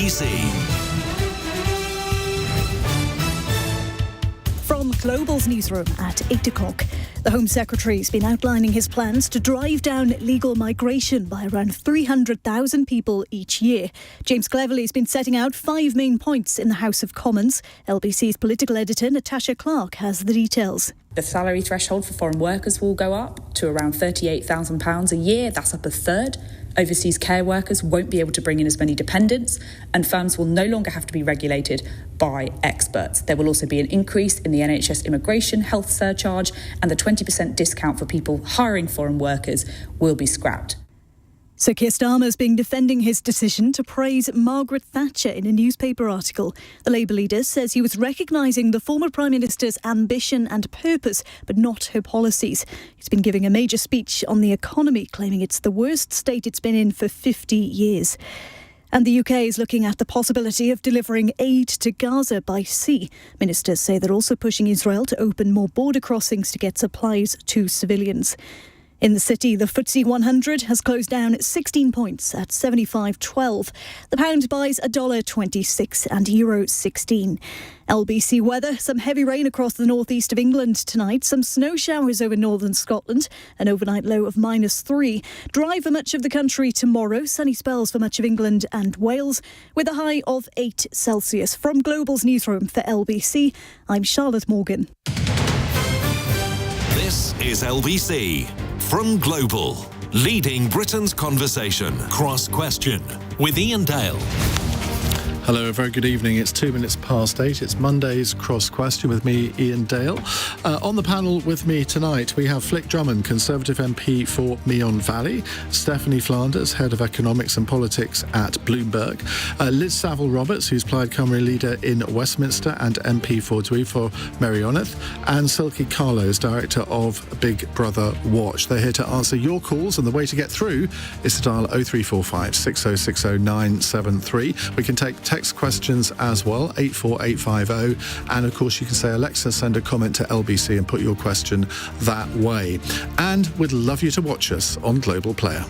LBC. From Global's newsroom at 8 o'clock, the Home Secretary has been outlining his plans to drive down legal migration by around 300,000 people each year. James Cleverly has been setting out 5 main points in the House of Commons. LBC's political editor Natasha Clark has the details. The salary threshold for foreign workers will go up to around £38,000 a year. That's up a third. Overseas care workers won't be able to bring in as many dependents, and firms will no longer have to be regulated by experts. There will also be an increase in the NHS immigration health surcharge, and the 20% discount for people hiring foreign workers will be scrapped. So Keir Starmer's been defending his decision to praise Margaret Thatcher in a newspaper article. The Labour leader says he was recognising the former Prime Minister's ambition and purpose, but not her policies. He's been giving a major speech on the economy, claiming it's the worst state it's been in for 50 years. And the UK is looking at the possibility of delivering aid to Gaza by sea. Ministers say they're also pushing Israel to open more border crossings to get supplies to civilians. In the city, the FTSE 100 has closed down 16 points at 75.12. The pound buys $1.26 and euro 16. LBC weather, some heavy rain across the northeast of England tonight, some snow showers over northern Scotland, an overnight low of -3. Dry for much of the country tomorrow, sunny spells for much of England and Wales, with a high of 8 Celsius. From Global's newsroom for LBC, I'm Charlotte Morgan. This is LBC. From Global, leading Britain's conversation. Cross Question with Iain Dale. Hello, a very good evening. It's 2 minutes past 8. It's Monday's Cross Question with me, Iain Dale. On the panel with me tonight, we have Flick Drummond, Conservative MP for Meon Valley, Stephanie Flanders, Head of Economics and Politics at Bloomberg, Liz Saville-Roberts, who's Plaid Cymru leader in Westminster and MP for Dwyfor, Meirionnydd, and Silkie Carlo is Director of Big Brother Watch. They're here to answer your calls, and the way to get through is to dial 0345 6060 973. We can take text questions as well, 84850, and of course you can say Alexa, send a comment to LBC and put your question that way. And we'd love you to watch us on Global Player.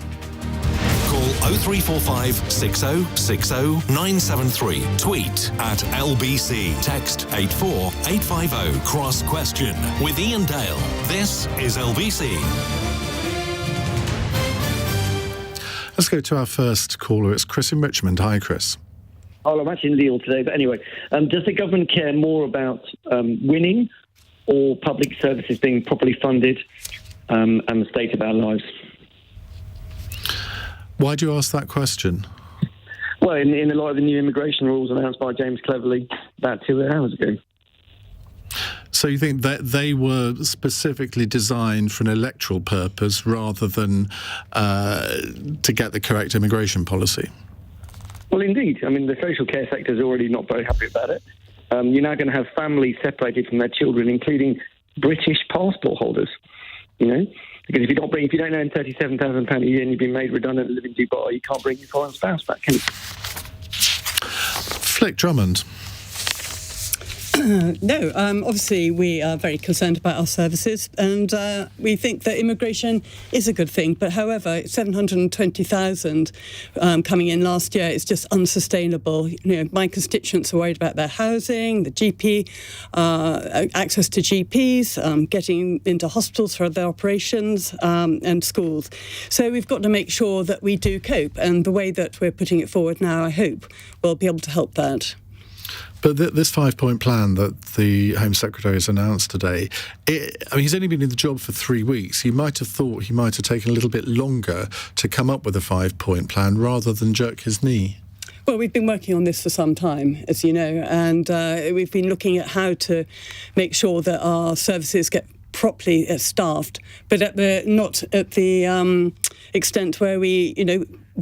Call 0345 6060 973. Tweet at LBC. Text 84850. Cross Question with Iain Dale. This is LBC. Let's go to our first caller. It's Chris in Richmond. Hi, Chris. Oh, I'm actually in Lille today, but anyway, does the government care more about winning or public services being properly funded and the state of our lives? Why do you ask that question? Well, in the light of the new immigration rules announced by James Cleverly about 2 hours ago. So you think that they were specifically designed for an electoral purpose rather than to get the correct immigration policy? Well, indeed. I mean, the social care sector is already not very happy about it. You're now going to have families separated from their children, including British passport holders. You know, because if you don't earn £37,000 a year and you've been made redundant and live in Dubai, you can't bring your foreign spouse back, can you? Flick Drummond. No, obviously we are very concerned about our services, and we think that immigration is a good thing. But however, 720,000 coming in last year is just unsustainable. You know, my constituents are worried about their housing, the GP, access to GPs, getting into hospitals for their operations, and schools. So we've got to make sure that we do cope, and the way that we're putting it forward now, I hope, will be able to help that. But this 5-point plan that the Home Secretary has announced today, he's only been in the job for 3 weeks. You might have thought he might have taken a little bit longer to come up with a 5-point plan rather than jerk his knee. Well, we've been working on this for some time, as you know, and we've been looking at how to make sure that our services get properly staffed, but not at the extent where we,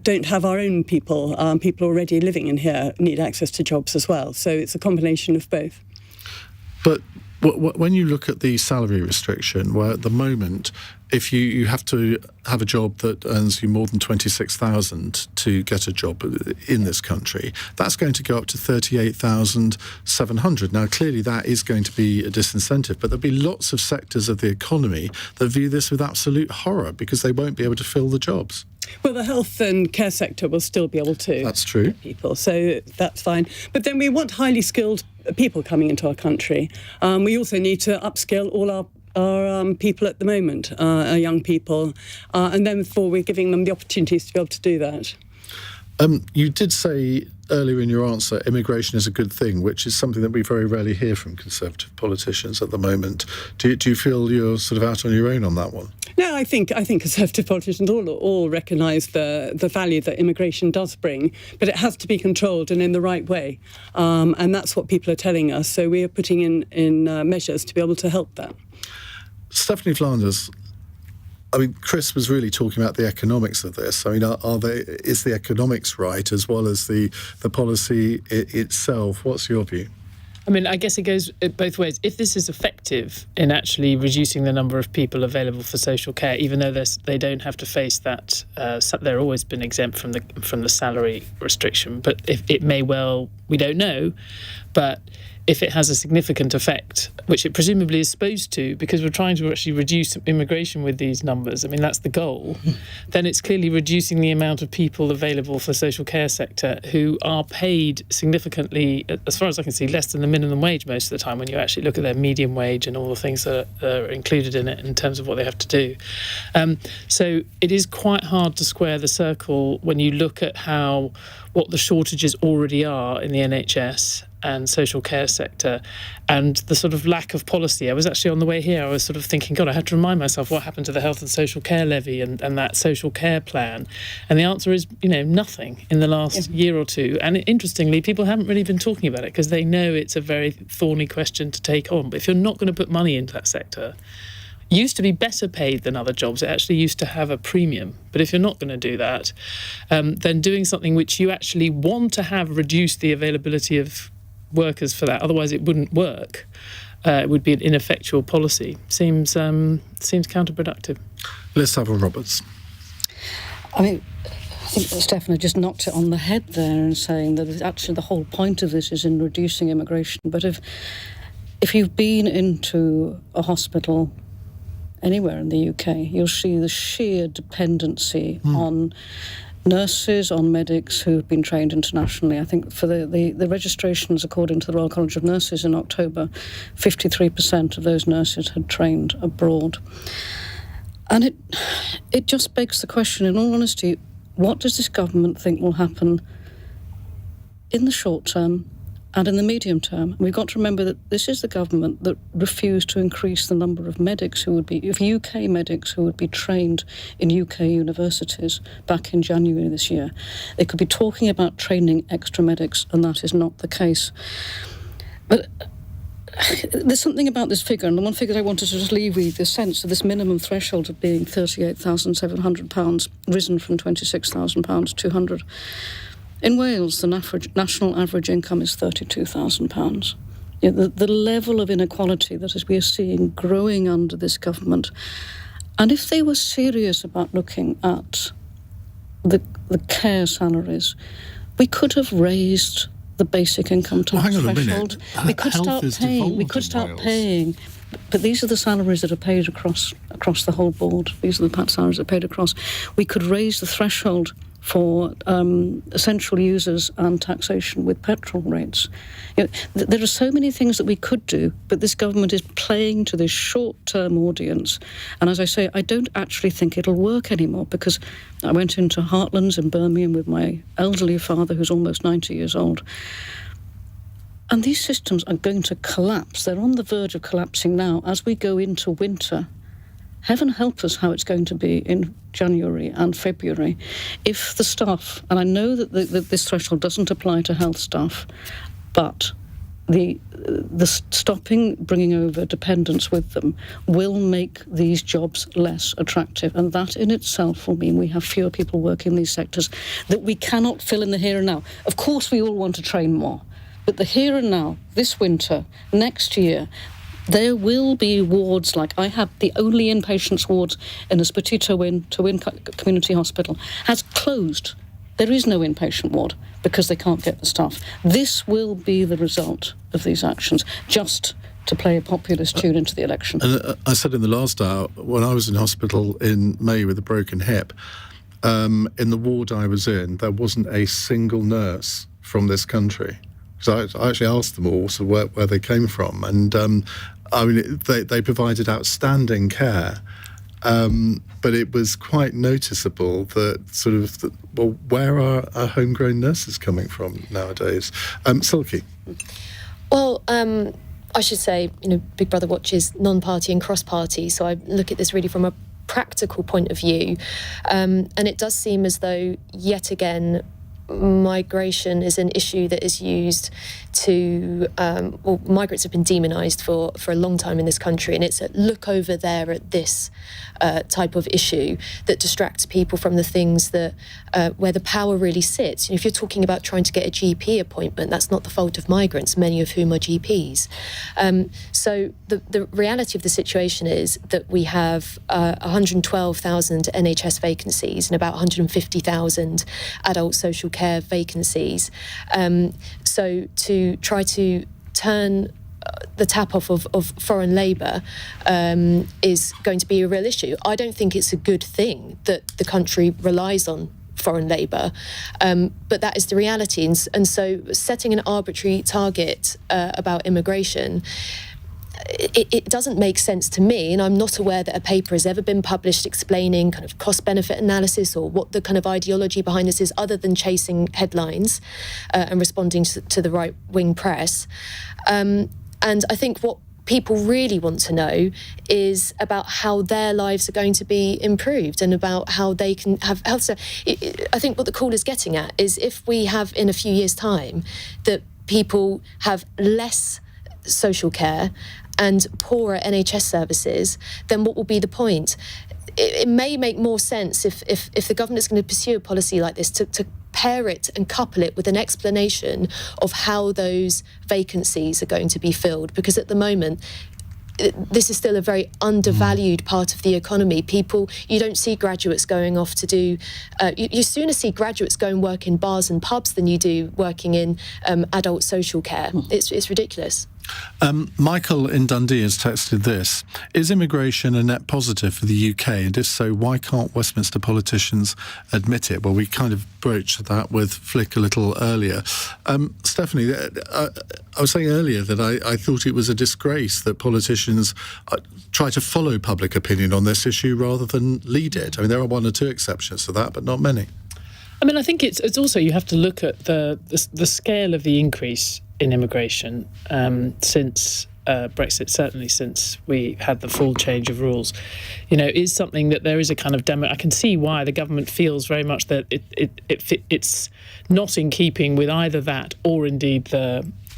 don't have our own people. People already living in here need access to jobs as well. So it's a combination of both. But when you look at the salary restriction, where at the moment, if you have to have a job that earns you more than 26,000 to get a job in this country, that's going to go up to 38,700. Now, clearly that is going to be a disincentive, but there'll be lots of sectors of the economy that view this with absolute horror because they won't be able to fill the jobs. Well, the health and care sector will still be able to. That's true. People, so that's fine. But then we want highly skilled people coming into our country. We also need to upskill all our people at the moment, our young people, and then we're giving them the opportunities to be able to do that. You did say earlier in your answer, immigration is a good thing, which is something that we very rarely hear from Conservative politicians at the moment. Do you feel you're sort of out on your own on that one? No, I think Conservative politicians all recognise the value that immigration does bring, but it has to be controlled and in the right way, and that's what people are telling us. So we are putting in measures to be able to help that. Stephanie Flanders, I mean, Chris was really talking about the economics of this. I mean, is the economics right as well as the policy itself? What's your view? I mean, I guess it goes both ways. If this is effective in actually reducing the number of people available for social care, even though they don't have to face that, they're always been exempt from the salary restriction. But if it may well, we don't know, but if it has a significant effect, which it presumably is supposed to, because we're trying to actually reduce immigration with these numbers, I mean, that's the goal, then it's clearly reducing the amount of people available for the social care sector who are paid significantly, as far as I can see, less than the minimum wage most of the time when you actually look at their median wage and all the things that are included in it in terms of what they have to do. So it is quite hard to square the circle when you look at what the shortages already are in the NHS and social care sector and the sort of lack of policy. I was actually on the way here, I was sort of thinking, God, I had to remind myself what happened to the health and social care levy and that social care plan. And the answer is, nothing in the last year or two. And interestingly, people haven't really been talking about it because they know it's a very thorny question to take on. But if you're not going to put money into that sector, used to be better paid than other jobs. It actually used to have a premium. But if you're not going to do that, then doing something which you actually want to have reduce the availability of workers for that, otherwise it wouldn't work. It would be an ineffectual policy. Seems counterproductive. Liz Saville-Roberts. I mean, I think Stefano just knocked it on the head there in saying that actually the whole point of this is in reducing immigration. But if you've been into a hospital anywhere in the UK, you'll see the sheer dependency on nurses, on medics who have been trained internationally. I think for the registrations, according to the Royal College of Nurses in October, 53% of those nurses had trained abroad. And it just begs the question, in all honesty, what does this government think will happen in the short term and in the medium term? We've got to remember that this is the government that refused to increase the number of medics UK medics who would be trained in UK universities back in January this year. They could be talking about training extra medics, and that is not the case. But there's something about this figure, and the one figure I wanted to just leave with, the sense of this minimum threshold of being £38,700, risen from £26,000 to £200,000. In Wales, the national average income is £32,000. The level of inequality that we are seeing growing under this government. And if they were serious about looking at the care salaries, we could have raised the basic income tax threshold. We could start paying. But these are the salaries that are paid across the whole board. These are the salaries that are paid across. We could raise the threshold for essential users and taxation with petrol rates. There are so many things that we could do, but this government is playing to this short-term audience. And as I say, I don't actually think it'll work anymore, because I went into Heartlands in Birmingham with my elderly father, who's almost 90 years old. And these systems are going to collapse. They're on the verge of collapsing now as we go into winter. Heaven help us how it's going to be in January and February if the staff, and I know that this threshold doesn't apply to health staff, but the stopping bringing over dependents with them will make these jobs less attractive, and that in itself will mean we have fewer people working in these sectors that we cannot fill in the here and now. Of course we all want to train more, but the here and now, this winter, next year, there will be wards like I have the only inpatients wards in Ysbyty Tywyn Community Hospital has closed. There is no inpatient ward because they can't get the staff. This will be the result of these actions, just to play a populist tune into the election. And I said in the last hour, when I was in hospital in May with a broken hip, in the ward I was in, there wasn't a single nurse from this country. So I actually asked them all where they came from, and they provided outstanding care. But it was quite noticeable that where are our homegrown nurses coming from nowadays? Silkie. Well, I should say, Big Brother watches non-party and cross-party, so I look at this really from a practical point of view. And it does seem as though, yet again, migration is an issue that is used to, migrants have been demonised for a long time in this country, and it's a look over there at this type of issue that distracts people from the things that where the power really sits. If you're talking about trying to get a GP appointment, that's not the fault of migrants, many of whom are GPs. So the reality of the situation is that we have 112,000 NHS vacancies and about 150,000 adult social care vacancies. So to try to turn the tap off of foreign labour is going to be a real issue. I don't think it's a good thing that the country relies on foreign labour, but that is the reality. And so setting an arbitrary target about immigration, it doesn't make sense to me, and I'm not aware that a paper has ever been published explaining kind of cost-benefit analysis or what the kind of ideology behind this is, other than chasing headlines and responding to the right-wing press. And I think what people really want to know is about how their lives are going to be improved and about how they can have health. So I think what the call is getting at is, if we have in a few years' time that people have less social care and poorer NHS services, then what will be the point? It may make more sense if the government is going to pursue a policy like this to pair it and couple it with an explanation of how those vacancies are going to be filled, because at the moment this is still a very undervalued part of the economy. You don't see graduates going off to do, you sooner see graduates go and work in bars and pubs than you do working in adult social care. It's ridiculous. Michael in Dundee has texted this: is immigration a net positive for the UK, and if so, why can't Westminster politicians admit it? Well, we kind of broached that with Flick a little earlier. Stephanie, I was saying earlier that I thought it was a disgrace that politicians try to follow public opinion on this issue rather than lead it. I mean, there are one or two exceptions to that, but not many. I mean, I think it's also, you have to look at the scale of the increase in immigration since Brexit, certainly since we had the full change of rules, is something that there is a kind of I can see why the government feels very much that it's not in keeping with either that or indeed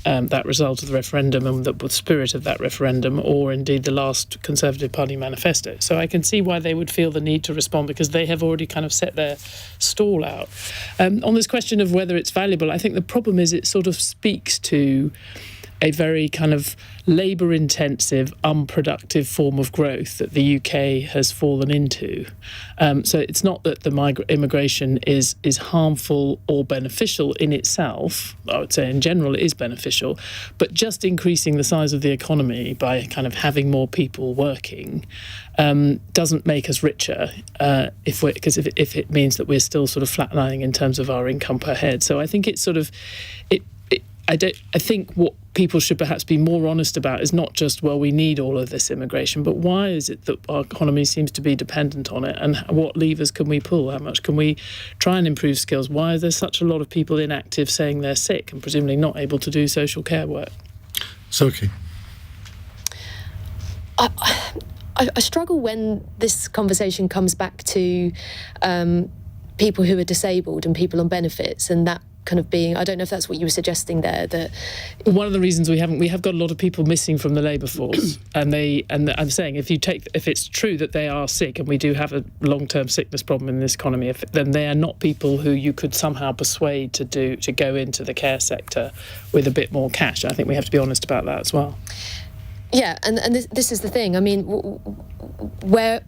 that result of the referendum and the spirit of that referendum, or indeed the last Conservative Party manifesto. So I can see why they would feel the need to respond, because they have already kind of set their stall out. On this question of whether it's valuable, I think the problem is it sort of speaks to a very kind of labour-intensive, unproductive form of growth that the UK has fallen into. So it's not that the immigration is harmful or beneficial in itself. I would say in general it is beneficial, but just increasing the size of the economy by kind of having more people working doesn't make us richer if it means that we're still sort of flatlining in terms of our income per head. So I think it's sort of I think what people should perhaps be more honest about is not just, well, we need all of this immigration, but why is it that our economy seems to be dependent on it, and what levers can we pull? How much can we try and improve skills? Why is there such a lot of people inactive saying they're sick and presumably not able to do social care work? Silkie. I struggle when this conversation comes back to people who are disabled and people on benefits, and that kind of being, I don't know if that's what you were suggesting there. That one of the reasons we have got a lot of people missing from the labour force, and I'm saying if it's true that they are sick, and we do have a long-term sickness problem in this economy, then they are not people who you could somehow persuade to go into the care sector with a bit more cash. I think we have to be honest about that as well. Yeah, and this is the thing. I mean, where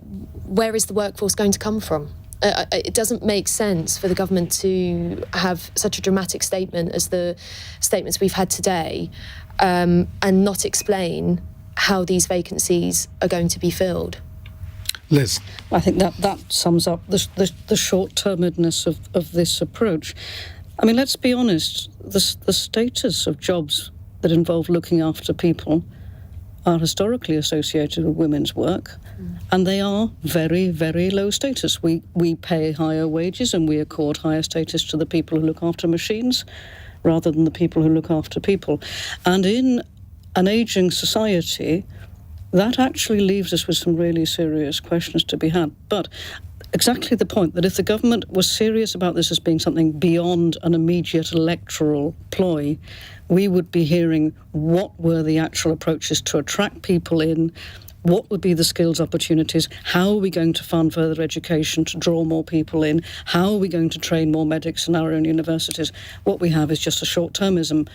is the workforce going to come from? It doesn't make sense for the government to have such a dramatic statement as the statements we've had today, and not explain how these vacancies are going to be filled. Liz? I think that sums up the short-termedness of this approach. I mean, let's be honest, the status of jobs that involve looking after people are historically associated with women's work, and they are very, very low status. We pay higher wages and we accord higher status to the people who look after machines rather than the people who look after people. And in an ageing society, that actually leaves us with some really serious questions to be had. But exactly the point that if the government was serious about this as being something beyond an immediate electoral ploy, we would be hearing what were the actual approaches to attract people in, what would be the skills opportunities, how are we going to fund further education to draw more people in, how are we going to train more medics in our own universities. What we have is just a short-termism.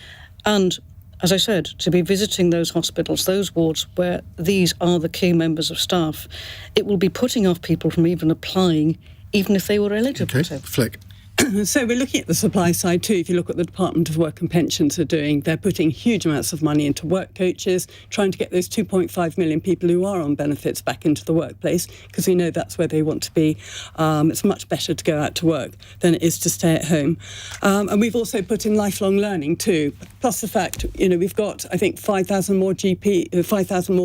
And as I said, to be visiting those hospitals, those wards where these are the key members of staff, it will be putting off people from even applying, even if they were eligible to. Flick. So we're looking at the supply side too. If you look at the Department of Work and Pensions are doing, they're putting huge amounts of money into work coaches, trying to get those 2.5 million people who are on benefits back into the workplace, because we know that's where they want to be. It's much better to go out to work than it is to stay at home. And we've also put in lifelong learning too. Plus the fact, we've got, I think, 5,000 more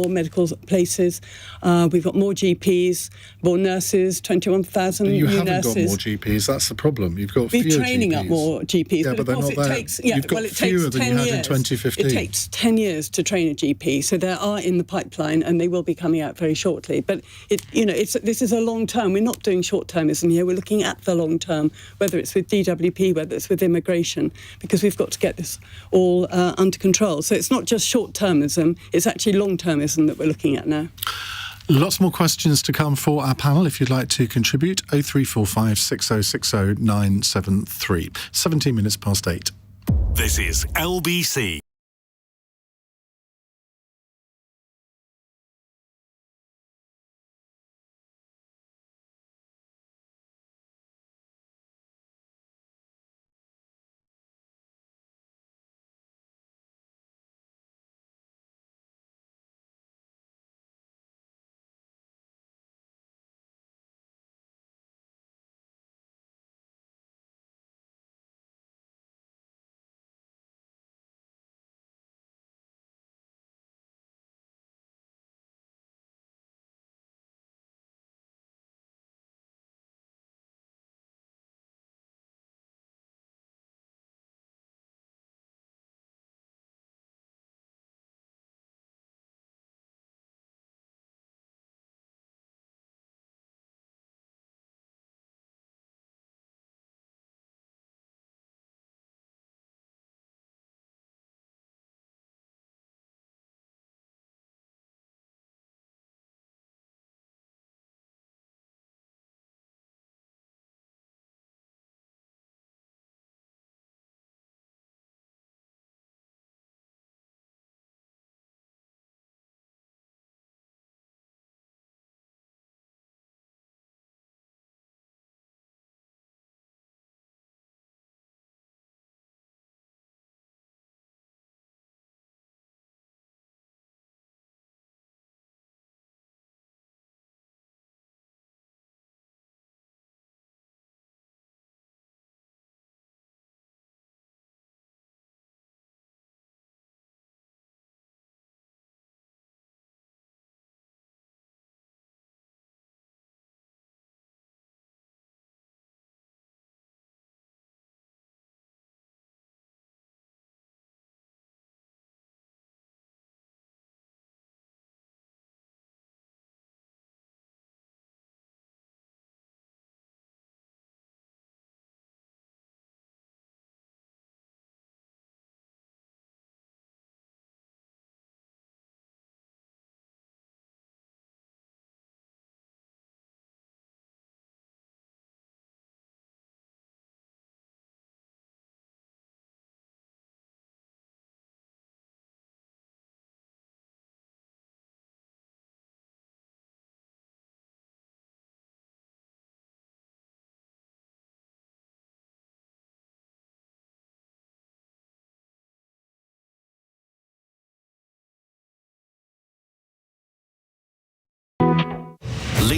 medical places. We've got more GPs, more nurses, 21,000 new nurses. You haven't got more GPs. That's the problem. You've got We're fewer training GPs. up more GPs, Yeah, but they're of course not it there. takes. You've got fewer than you had in 2015. It takes 10 years to train a GP, so there are in the pipeline, and they will be coming out very shortly. But this is a long term. We're not doing short-termism here. We're looking at the long term, whether it's with DWP, whether it's with immigration, because we've got to get this all under control. So it's not just short-termism; it's actually long-termism that we're looking at now. Lots more questions to come for our panel if you'd like to contribute. 0345 6060 973. 17 minutes past 8. This is LBC.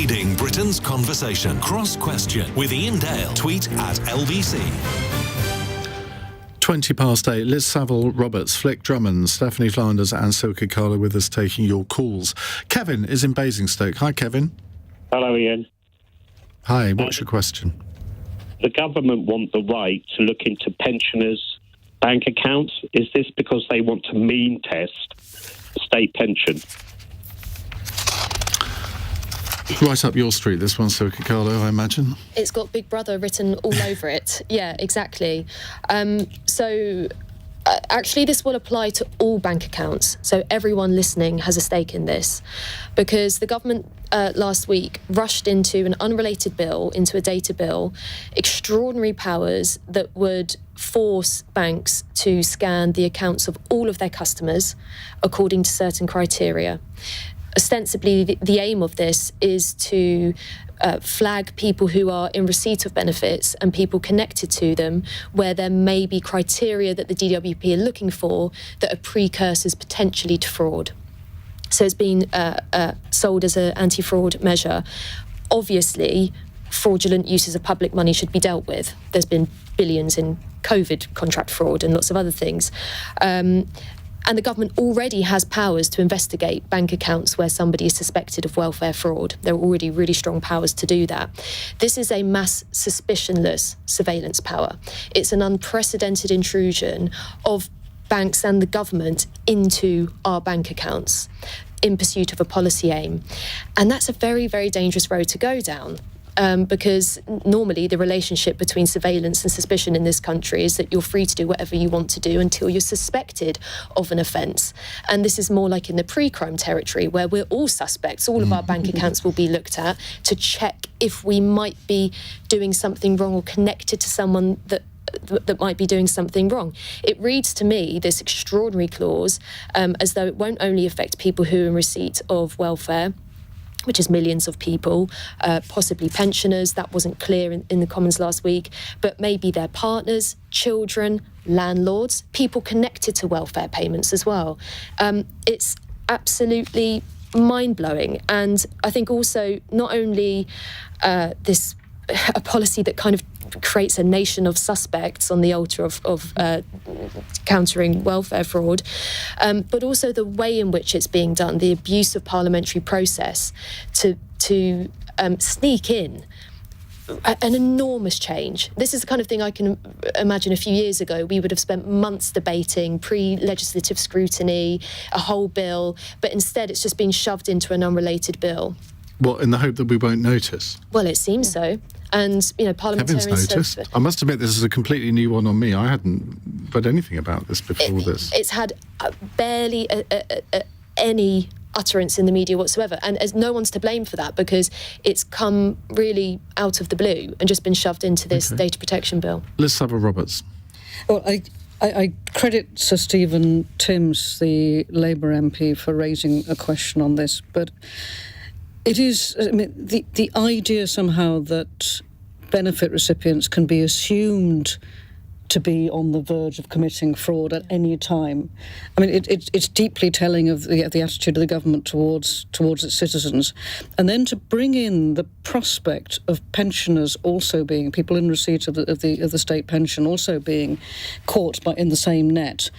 leading Britain's conversation. Cross Question with Iain Dale. Tweet at LBC. 20 past 8. Liz Saville, Roberts, Flick Drummond, Stephanie Flanders and Silkie Carlo with us taking your calls. Kevin is in Basingstoke. Hi, Kevin. Hello, Ian. Hi, what's your question? The government want the right to look into pensioners' bank accounts. Is this because they want to mean test state pension? Right up your street, this one, Silkie Carlo, I imagine. It's got Big Brother written all over it. Yeah, exactly. Actually, this will apply to all bank accounts. So everyone listening has a stake in this. Because the government last week rushed into an unrelated bill, into a data bill, extraordinary powers that would force banks to scan the accounts of all of their customers according to certain criteria. Ostensibly, the aim of this is to flag people who are in receipt of benefits and people connected to them where there may be criteria that the DWP are looking for that are precursors potentially to fraud. So it's been sold as an anti-fraud measure. Obviously, fraudulent uses of public money should be dealt with. There's been billions in COVID contract fraud and lots of other things. And the government already has powers to investigate bank accounts where somebody is suspected of welfare fraud. There are already really strong powers to do that. This is a mass suspicionless surveillance power. It's an unprecedented intrusion of banks and the government into our bank accounts in pursuit of a policy aim. And that's a very, very dangerous road to go down. Because normally the relationship between surveillance and suspicion in this country is that you're free to do whatever you want to do until you're suspected of an offence. And this is more like in the pre-crime territory where we're all suspects. All of our bank accounts will be looked at to check if we might be doing something wrong or connected to someone that might be doing something wrong. It reads to me, this extraordinary clause, as though it won't only affect people who are in receipt of welfare, which is millions of people, possibly pensioners. That wasn't clear in the Commons last week, but maybe their partners, children, landlords, people connected to welfare payments as well. It's absolutely mind-blowing. And I think also not only a policy that kind of creates a nation of suspects on the altar of countering welfare fraud, but also the way in which it's being done, the abuse of parliamentary process to sneak in an enormous change. This is the kind of thing I can imagine a few years ago we would have spent months debating, pre-legislative scrutiny, a whole bill, but instead it's just been shoved into an unrelated bill. Well, in the hope that we won't notice? Well, it seems so. And, parliamentarians... Kevin's noticed. I must admit, this is a completely new one on me. I hadn't read anything about this before this. It's had barely any utterance in the media whatsoever. And as no one's to blame for that because it's come really out of the blue and just been shoved into this data protection bill. Liz Saville Roberts. Well, I credit Sir Stephen Timms, the Labour MP, for raising a question on this, but it is, the idea somehow that benefit recipients can be assumed to be on the verge of committing fraud at any time. I mean, it's deeply telling of the attitude of the government towards its citizens. And then to bring in the prospect of pensioners also being, people in receipt of the state pension also being caught in the same net.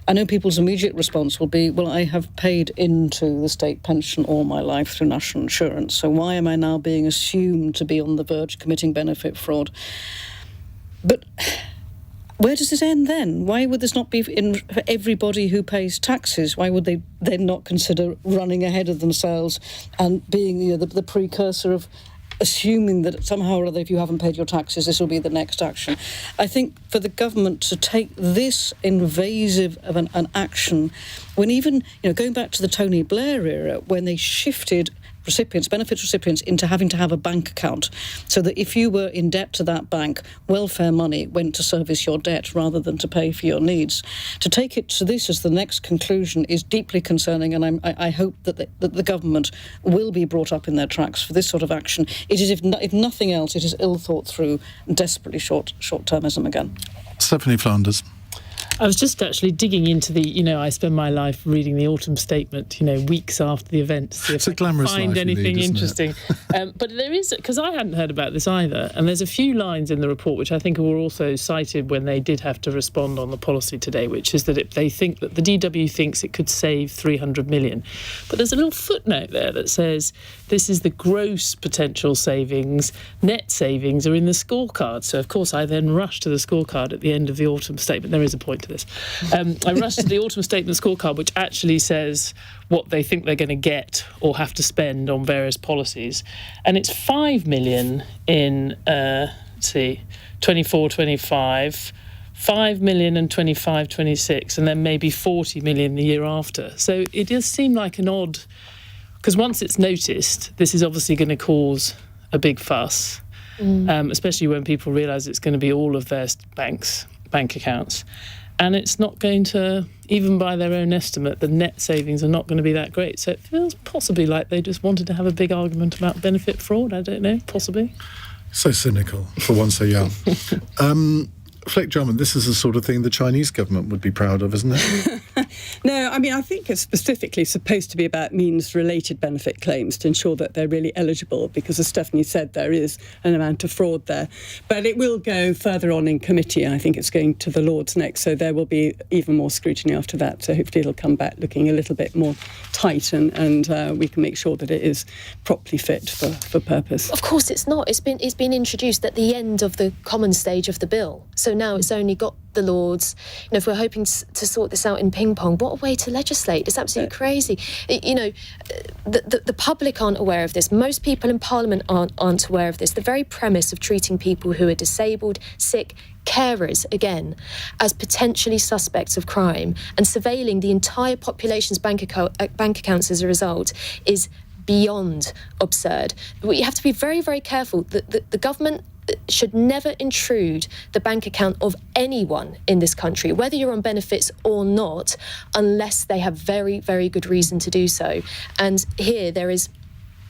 I know people's immediate response will be, well, I have paid into the state pension all my life through national insurance, so why am I now being assumed to be on the verge of committing benefit fraud? But where does this end then? Why would this not be for everybody who pays taxes? Why would they then not consider running ahead of themselves and being the precursor of assuming that somehow or other, if you haven't paid your taxes, this will be the next action? I think for the government to take this invasive of an action, when even, going back to the Tony Blair era, when they shifted benefit recipients into having to have a bank account, so that if you were in debt to that bank, welfare money went to service your debt rather than to pay for your needs. To take it to this as the next conclusion is deeply concerning, and I hope that the government will be brought up in their tracks for this sort of action. It is, if nothing else, it is ill thought through and desperately short-termism again. Stephanie Flanders. I was just actually digging into I spend my life reading the autumn statement, weeks after the event, to see if I can find anything interesting. But there is, because I hadn't heard about this either, and there's a few lines in the report which I think were also cited when they did have to respond on the policy today, which is that they think that the DW thinks it could save 300 million. But there's a little footnote there that says this is the gross potential savings, net savings are in the scorecard. So, of course, I then rushed to the scorecard at the end of the autumn statement. There is a point to this. I rushed to the autumn statement scorecard, which actually says what they think they're going to get or have to spend on various policies. And it's 5 million in, 24-25, 5 million in 25-26, and then maybe 40 million the year after. So it does seem like an odd... Because once it's noticed, this is obviously going to cause a big fuss, especially when people realise it's going to be all of their bank accounts. And it's not going to, even by their own estimate, the net savings are not going to be that great. So it feels possibly like they just wanted to have a big argument about benefit fraud. I don't know, possibly. So cynical for one so young. Flick Drummond, this is the sort of thing the Chinese government would be proud of, isn't it? No, I mean, I think it's specifically supposed to be about means-related benefit claims to ensure that they're really eligible, because as Stephanie said, there is an amount of fraud there. But it will go further on in committee, and I think it's going to the Lords next, so there will be even more scrutiny after that. So hopefully it'll come back looking a little bit more tight, and we can make sure that it is properly fit for purpose. Of course it's not. It's been introduced at the end of the common stage of the bill. So now it's only got the Lords. If we're hoping to sort this out in ping pong, what a way to legislate. It's absolutely crazy. The public aren't aware of this. Most people in Parliament aren't aware of this. The very premise of treating people who are disabled, sick, carers, again, as potentially suspects of crime and surveilling the entire population's bank accounts as a result is beyond absurd. You have to be very, very careful. The government should never intrude the bank account of anyone in this country, whether you're on benefits or not, unless they have very, very good reason to do so. And here there is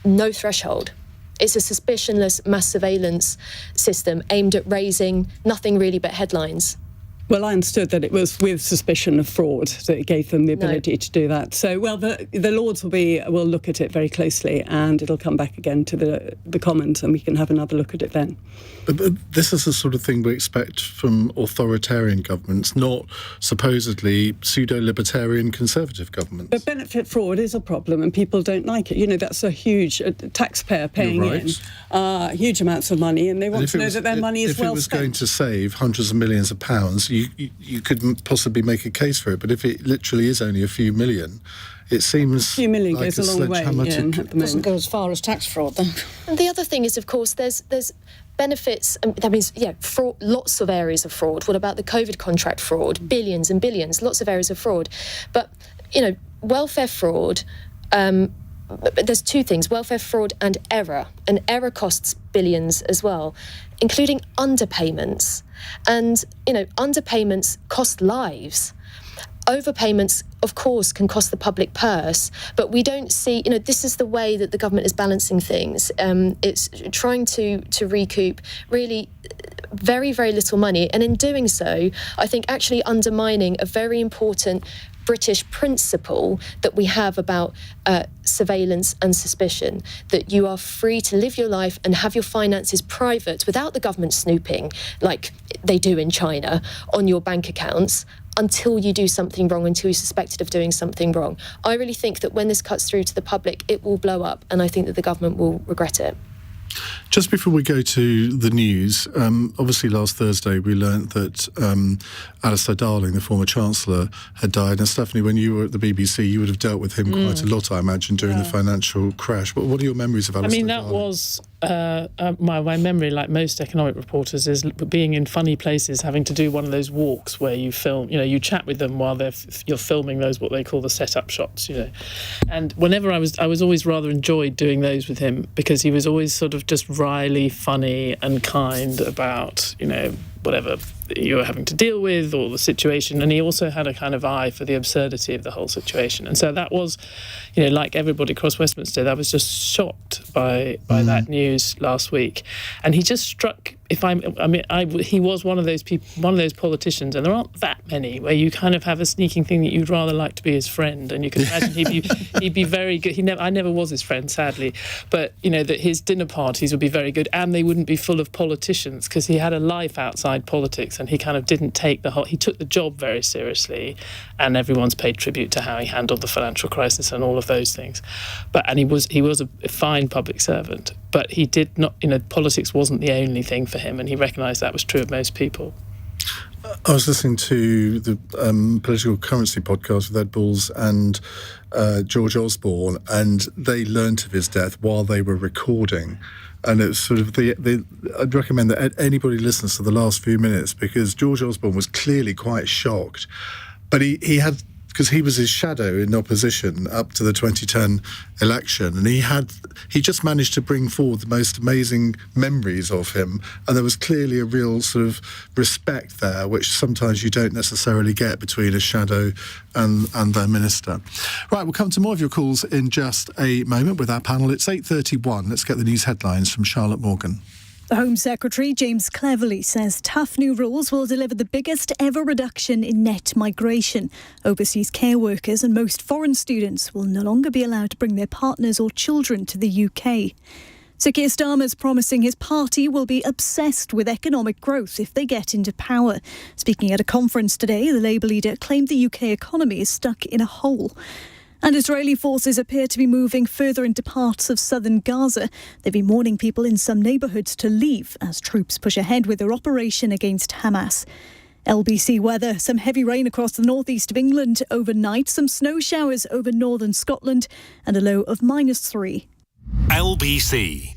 no threshold. It's a suspicionless mass surveillance system aimed at raising nothing really but headlines. Well, I understood that it was with suspicion of fraud that it gave them the ability to do that. So, well, the Lords will look at it very closely, and it'll come back again to the Commons, and we can have another look at it then. But this is the sort of thing we expect from authoritarian governments, not supposedly pseudo-libertarian conservative governments. But benefit fraud is a problem, and people don't like it. That's a huge taxpayer paying in huge amounts of money, and they want to know that their money is well spent. If it was going to save hundreds of millions of pounds, you could possibly make a case for it. But if it literally is only a few million, it seems a few million like goes a long way. It doesn't go as far as tax fraud, though. And the other thing is, of course, there's benefits. That means, fraud, lots of areas of fraud. What about the COVID contract fraud? Billions and billions, lots of areas of fraud. But, welfare fraud, there's two things, welfare fraud and error. And error costs billions as well, including underpayments. And, underpayments cost lives. Overpayments, of course, can cost the public purse, but we don't see, this is the way that the government is balancing things. It's trying to recoup really very, very little money. And in doing so, I think actually undermining a very important British principle that we have about surveillance and suspicion, that you are free to live your life and have your finances private without the government snooping, like they do in China, on your bank accounts until you do something wrong, until you're suspected of doing something wrong. I really think that when this cuts through to the public, it will blow up, and I think that the government will regret it. Just before we go to the news, obviously last Thursday we learnt that Alistair Darling, the former Chancellor, had died. And Stephanie, when you were at the BBC, you would have dealt with him quite a lot, I imagine, during the financial crash. But what are your memories of Alistair Darling? That was my memory, like most economic reporters, is being in funny places, having to do one of those walks where you film, you chat with them while you're filming those, what they call the set-up shots, And whenever I was always rather enjoyed doing those with him, because he was always sort of just wryly funny and kind about, whatever you were having to deal with or the situation. And he also had a kind of eye for the absurdity of the whole situation. And so that was, like everybody across Westminster, I was just shocked by that news last week. And he just struck, he was one of those people, one of those politicians, and there aren't that many, where you kind of have a sneaking thing that you'd rather like to be his friend. And you can imagine he'd be very good. I never was his friend, sadly, but that his dinner parties would be very good, and they wouldn't be full of politicians, because he had a life outside politics, and he kind of didn't take he took the job very seriously, and everyone's paid tribute to how he handled the financial crisis and all of those things. And he was a fine public servant, but he did not, politics wasn't the only thing for him, and he recognised that was true of most people. I was listening to the Political Currency podcast with Ed Balls and George Osborne, and they learnt of his death while they were recording. And it was sort of I'd recommend that anybody listens to the last few minutes, because George Osborne was clearly quite shocked. But he had, because he was his shadow in opposition up to the 2010 election, and he just managed to bring forward the most amazing memories of him, and there was clearly a real sort of respect there, which sometimes you don't necessarily get between a shadow and their minister. Right, we'll come to more of your calls in just a moment with our panel. It's 8:31. Let's get the news headlines from Charlotte Morgan. The Home Secretary, James Cleverly, says tough new rules will deliver the biggest ever reduction in net migration. Overseas care workers and most foreign students will no longer be allowed to bring their partners or children to the UK. Sir Keir Starmer's promising his party will be obsessed with economic growth if they get into power. Speaking at a conference today, the Labour leader claimed the UK economy is stuck in a hole. And Israeli forces appear to be moving further into parts of southern Gaza. They've been warning people in some neighbourhoods to leave as troops push ahead with their operation against Hamas. LBC weather, some heavy rain across the northeast of England overnight, some snow showers over northern Scotland, and a low of -3. LBC.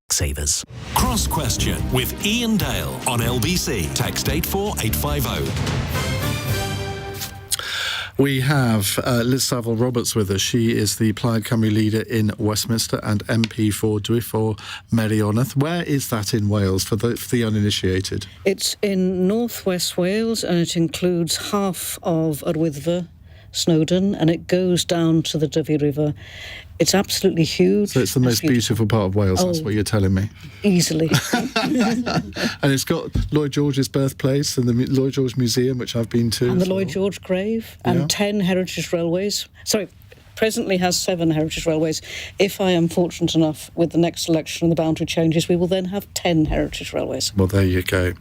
Savers. Cross Question with Iain Dale on LBC. Text 84850. We have Liz Saville Roberts with us. She is the Plaid Cymru leader in Westminster and MP for Dwyfor, Meirionnydd. Where is that in Wales for the uninitiated? It's in North West Wales, and it includes half of Yr Wyddfa, Snowdon, and it goes down to the Dyfi River. It's absolutely huge. So it's the most beautiful part of Wales, that's what you're telling me. Easily. And it's got Lloyd George's birthplace and the Lloyd George Museum, which I've been to. And the Lloyd George grave, and 10 heritage railways. Sorry, presently has 7 heritage railways. If I am fortunate enough with the next election and the boundary changes, we will then have 10 heritage railways. Well, there you go.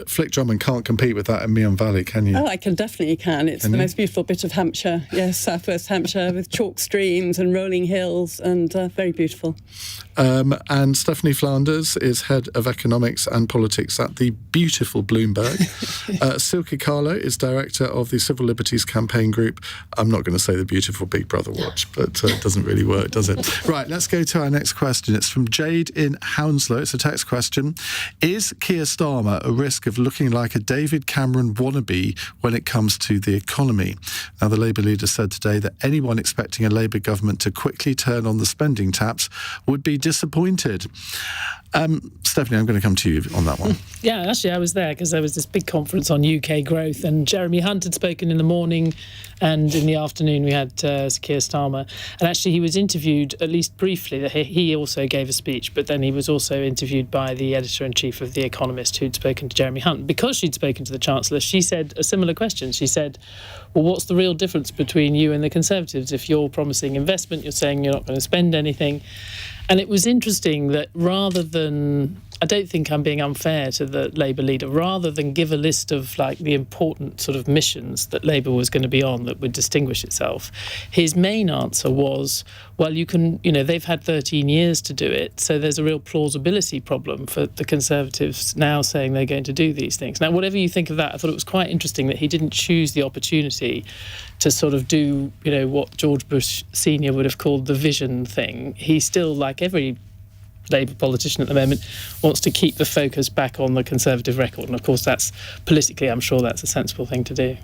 Flick Drummond can't compete with that in Meon Valley, can you? Oh, I definitely can. It's the most beautiful bit of Hampshire. Yes, southwest Hampshire, with chalk streams and rolling hills, and very beautiful. And Stephanie Flanders is Head of Economics and Politics at the beautiful Bloomberg. Silkie Carlo is Director of the Civil Liberties Campaign Group. I'm not going to say the beautiful Big Brother watch, but it doesn't really work, does it? Right, let's go to our next question. It's from Jade in Hounslow. It's a text question. Is Keir Starmer a risk of looking like a David Cameron wannabe when it comes to the economy? Now, the Labour leader said today that anyone expecting a Labour government to quickly turn on the spending taps would be disappointed. Stephanie, I'm going to come to you on that one. Yeah, actually, I was there because there was this big conference on UK growth, and Jeremy Hunt had spoken in the morning, and in the afternoon we had Keir Starmer. And actually, he was interviewed, at least briefly. He also gave a speech, but then he was also interviewed by the editor-in-chief of The Economist, who'd spoken to Jeremy Hunt. Because she'd spoken to the Chancellor, she said a similar question. She said, well, what's the real difference between you and the Conservatives? If you're promising investment, you're saying you're not going to spend anything. And it was interesting that rather than, I don't think I'm being unfair to the Labour leader, rather than give a list of like the important sort of missions that Labour was going to be on that would distinguish itself, his main answer was, well, they've had 13 years to do it, so there's a real plausibility problem for the Conservatives now saying they're going to do these things. Now, whatever you think of that, I thought it was quite interesting that he didn't choose the opportunity to sort of do, what George Bush Senior would have called the vision thing. He still, like every Labour politician at the moment, wants to keep the focus back on the Conservative record. And of course, that's politically, I'm sure that's a sensible thing to do.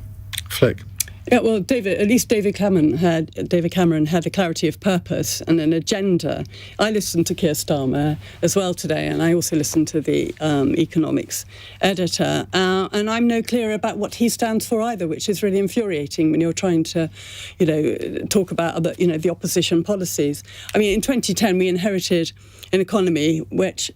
Flick. Yeah, well, David Cameron had a clarity of purpose and an agenda. I listened to Keir Starmer as well today, and I also listened to the economics editor, and I'm no clearer about what he stands for either, which is really infuriating when you're trying to, talk about the opposition policies. I mean, in 2010 we inherited an economy which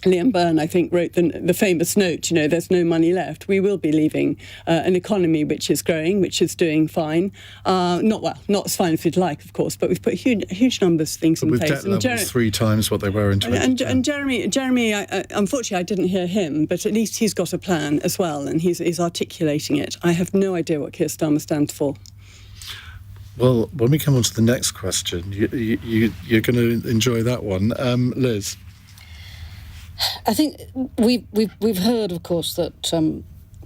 Liam Byrne, I think, wrote the famous note, there's no money left. We will be leaving an economy which is growing, which is doing fine. Not as fine as we'd like, of course, but we've put huge numbers of things in place. With debt levels 3 times what they were in 2010. And Jeremy, unfortunately, I didn't hear him, but at least he's got a plan as well, and he's articulating it. I have no idea what Keir Starmer stands for. Well, when we come on to the next question, you're going to enjoy that one. Liz? I think we've heard, of course, that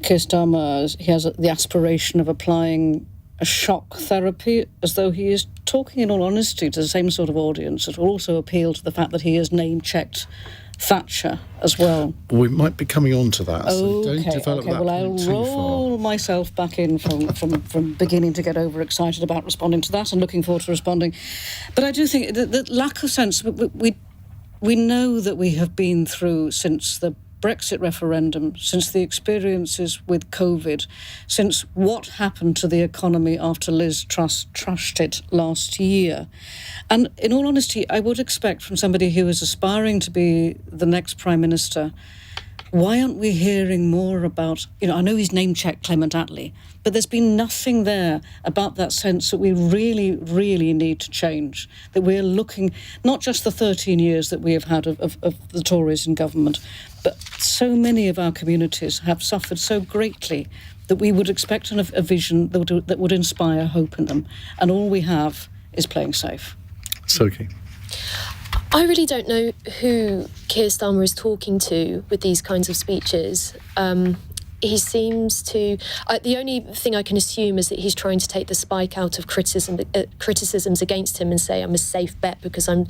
Keir Starmer, he has the aspiration of applying a shock therapy, as though he is talking, in all honesty, to the same sort of audience that will also appeal to the fact that he has name-checked Thatcher as well. We might be coming on to that, so don't develop that well, I'll roll myself back in from beginning to get overexcited about responding to that and looking forward to responding. But I do think that lack of sense, we know that we have been through, since the Brexit referendum, since the experiences with COVID, since what happened to the economy after Liz Truss trashed it last year. And in all honesty, I would expect from somebody who is aspiring to be the next Prime Minister, why aren't we hearing more about, I know he's name-checked Clement Attlee, but there's been nothing there about that sense that we really, really need to change, that we're looking, not just the 13 years that we have had of the Tories in government, but so many of our communities have suffered so greatly that we would expect a vision that would inspire hope in them. And all we have is playing safe. Silkie. I really don't know who Keir Starmer is talking to with these kinds of speeches. He seems to... the only thing I can assume is that he's trying to take the spike out of criticisms against him and say, I'm a safe bet because I'm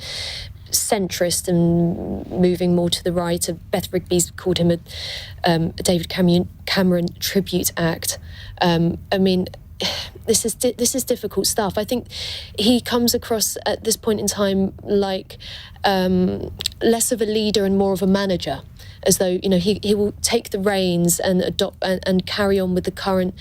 centrist and moving more to the right. Beth Rigby's called him a David Cameron tribute act. This is difficult stuff. I think he comes across at this point in time like less of a leader and more of a manager. as though, he will take the reins and adopt and carry on with the current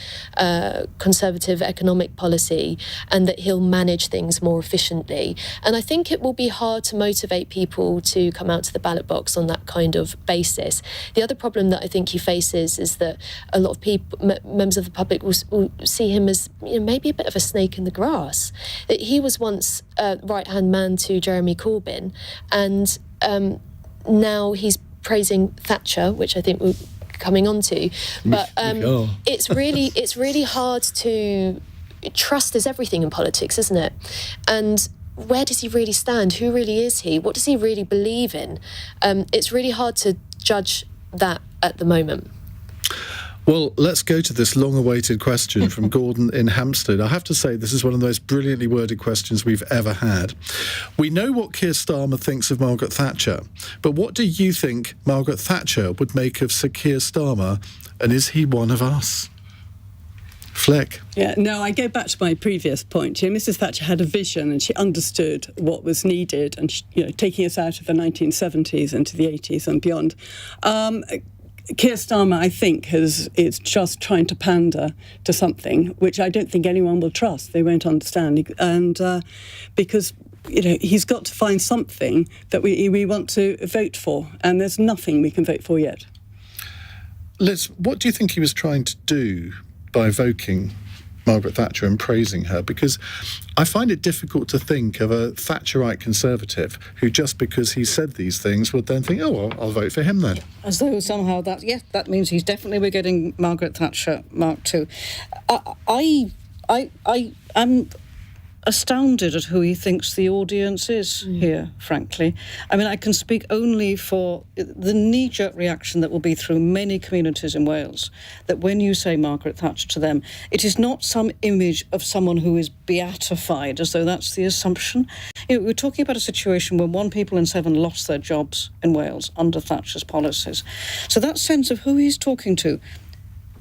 Conservative economic policy, and that he'll manage things more efficiently. And I think it will be hard to motivate people to come out to the ballot box on that kind of basis. The other problem that I think he faces is that a lot of people, members of the public, will see him as maybe a bit of a snake in the grass. That he was once a right-hand man to Jeremy Corbyn, and now he's praising Thatcher, which I think we're coming on to. But it's really hard to... Trust is everything in politics, isn't it? And where does he really stand? Who really is he? What does he really believe in? It's really hard to judge that at the moment. Well, let's go to this long-awaited question from Gordon in Hampstead. I have to say, this is one of the most brilliantly worded questions we've ever had. We know what Keir Starmer thinks of Margaret Thatcher, but what do you think Margaret Thatcher would make of Sir Keir Starmer, and is he one of us? Flick. Yeah, no, I go back to my previous point. Mrs. Thatcher had a vision, and she understood what was needed, and taking us out of the 1970s into the 80s and beyond. Keir Starmer, I think, is just trying to pander to something which I don't think anyone will trust. They won't understand, and because he's got to find something that we want to vote for, and there's nothing we can vote for yet. Liz, what do you think he was trying to do by evoking Margaret Thatcher and praising her? Because I find it difficult to think of a Thatcherite Conservative who, just because he said these things, would then think, oh, well, I'll vote for him then. As though somehow that means we're getting Margaret Thatcher Mark II. I'm astounded at who he thinks the audience is here, frankly. I mean, I can speak only for the knee-jerk reaction that will be through many communities in Wales, that when you say Margaret Thatcher to them, it is not some image of someone who is beatified, as though that's the assumption. We're talking about a situation where 1 people in 7 lost their jobs in Wales under Thatcher's policies. So that sense of who he's talking to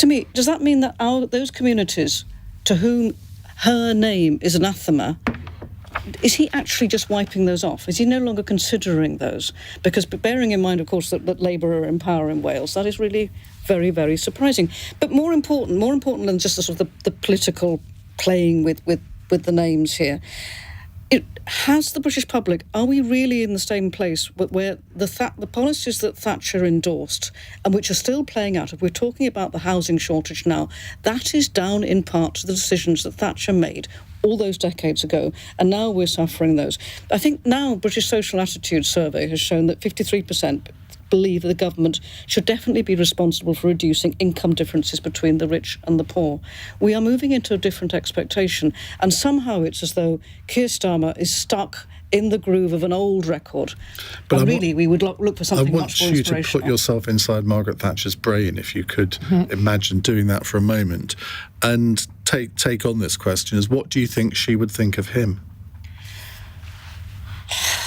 me, does that mean that those communities to whom her name is anathema, is he actually just wiping those off? Is he no longer considering those? Because bearing in mind, of course, that Labour are in power in Wales, that is really very, very surprising. But more important than just the sort of the political playing with the names here, has the British public, are we really in the same place where the policies that Thatcher endorsed and which are still playing out, if we're talking about the housing shortage now, that is down in part to the decisions that Thatcher made all those decades ago, and now we're suffering those. I think now British Social Attitude Survey has shown that 53% believe that the government should definitely be responsible for reducing income differences between the rich and the poor. We are moving into a different expectation, and somehow it's as though Keir Starmer is stuck in the groove of an old record. But really, we would look for something much more inspirational. I want you to put yourself inside Margaret Thatcher's brain, if you could imagine doing that for a moment, and take on this question as what do you think she would think of him?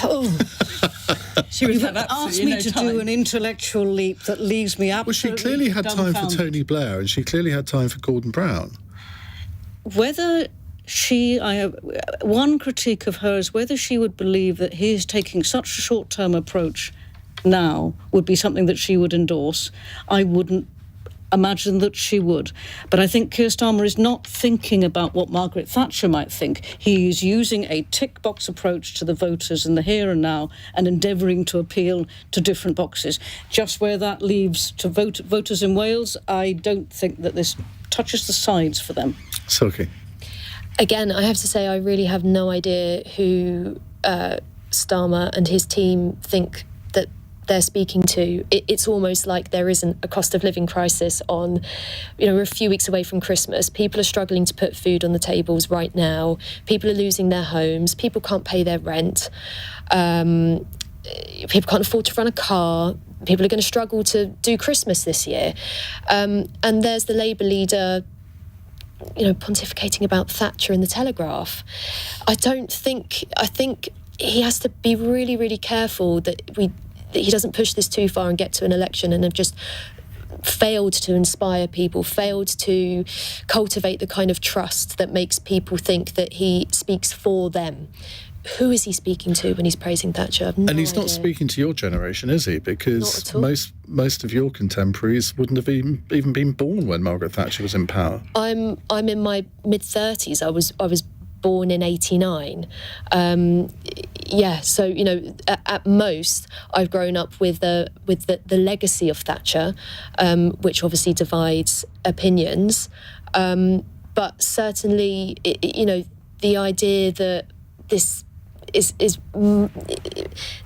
Oh, she would have asked me to do an intellectual leap that leaves me absolutely. Well, she clearly had time for Tony Blair, and she clearly had time for Gordon Brown. Whether one critique of her is whether she would believe that he is taking such a short-term approach now would be something that she would endorse. I wouldn't imagine that she would. But I think Keir Starmer is not thinking about what Margaret Thatcher might think. He is using a tick-box approach to the voters in the here and now and endeavouring to appeal to different boxes. Just where that leaves to voters in Wales, I don't think that this touches the sides for them. Silkie. Again, I have to say I really have no idea who Starmer and his team think that they're speaking to. It's almost like there isn't a cost of living crisis on, we're a few weeks away from Christmas. People are struggling to put food on the tables right now. People are losing their homes. People can't pay their rent. People can't afford to run a car. People are going to struggle to do Christmas this year. And there's the Labour leader, pontificating about Thatcher in the Telegraph. I think he has to be really, really careful that he doesn't push this too far and get to an election and have just failed to inspire people, failed to cultivate the kind of trust that makes people think that he speaks for them. who is he speaking to when he's praising Thatcher? I've no And he's not idea. speaking to your generation, is he? Because Not at all. most of your contemporaries wouldn't have even been born when Margaret Thatcher was in power. I'm in my mid-30s. I was born in '89. So at most I've grown up with the legacy of Thatcher, which obviously divides opinions. But certainly, the idea that this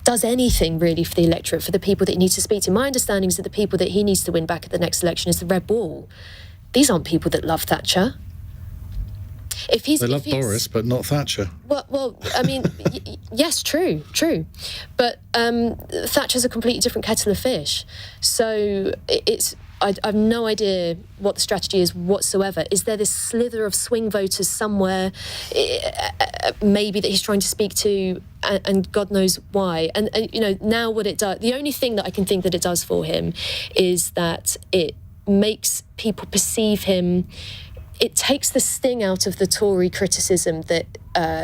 does anything really for the electorate, for the people that he needs to speak to. My understanding is that the people that he needs to win back at the next election is the Red Wall. These aren't people that love Thatcher. They love Boris, but not Thatcher. Well, I mean, yes, true. But Thatcher's a completely different kettle of fish. So I have no idea what the strategy is whatsoever. Is there this slither of swing voters somewhere, maybe that he's trying to speak to, and God knows why? And now what it does, the only thing that I can think that it does for him is that it makes people perceive him. It takes the sting out of the Tory criticism that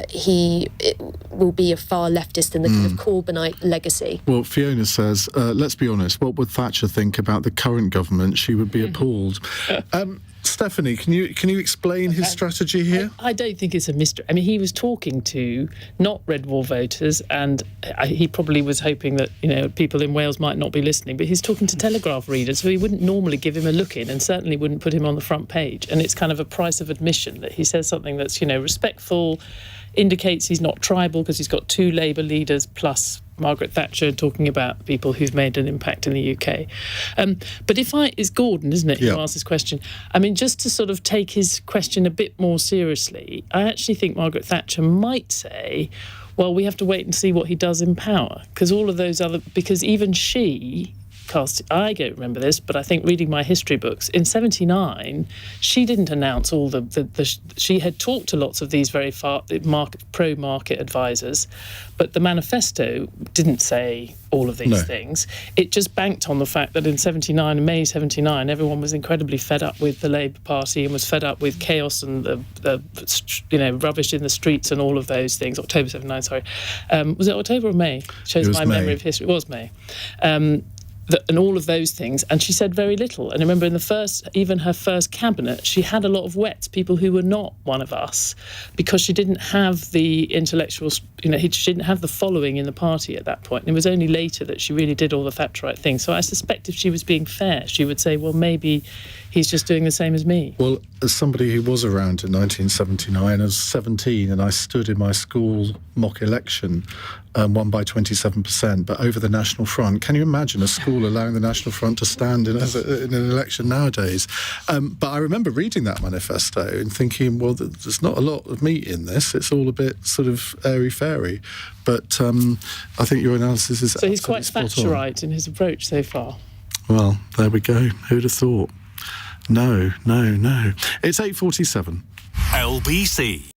he will be a far leftist in the kind of Corbynite legacy. Well, Fiona says, let's be honest, what would Thatcher think about the current government? She would be appalled. Stephanie, can you explain his strategy here? I don't think it's a mystery. I mean, he was talking to not Red Wall voters, and he probably was hoping that people in Wales might not be listening. But he's talking to Telegraph readers, so he wouldn't normally give him a look in, and certainly wouldn't put him on the front page. And it's kind of a price of admission that he says something that's respectful, indicates he's not tribal because he's got two Labour leaders plus Margaret Thatcher talking about people who've made an impact in the UK. But it's Gordon, isn't it, who asked this question? I mean, just to sort of take his question a bit more seriously, I actually think Margaret Thatcher might say, well, we have to wait and see what he does in power, because even she I don't remember this, but I think reading my history books, in 79, she didn't announce all she had talked to lots of these very pro-market advisors, but the manifesto didn't say all of these things. It just banked on the fact that in May 79, everyone was incredibly fed up with the Labour Party and was fed up with chaos and the rubbish in the streets and all of those things. October 79, sorry. Was it October or May? Shows my memory of history. It was May. And all of those things, and she said very little. And I remember in her first cabinet, she had a lot of wets, people who were not one of us, because she didn't have the intellectual, she didn't have the following in the party at that point. And it was only later that she really did all the Thatcherite things. So I suspect if she was being fair, she would say, well, maybe he's just doing the same as me. Well, as somebody who was around in 1979, I was 17 and I stood in my school mock election, won by 27%, but over the National Front. Can you imagine a school allowing the National Front to stand in an election nowadays? But I remember reading that manifesto and thinking, well, there's not a lot of meat in this. It's all a bit sort of airy-fairy. But I think your analysis is so he's quite Thatcherite in his approach so far. Well, there we go. Who'd have thought? No. It's 8:47. LBC.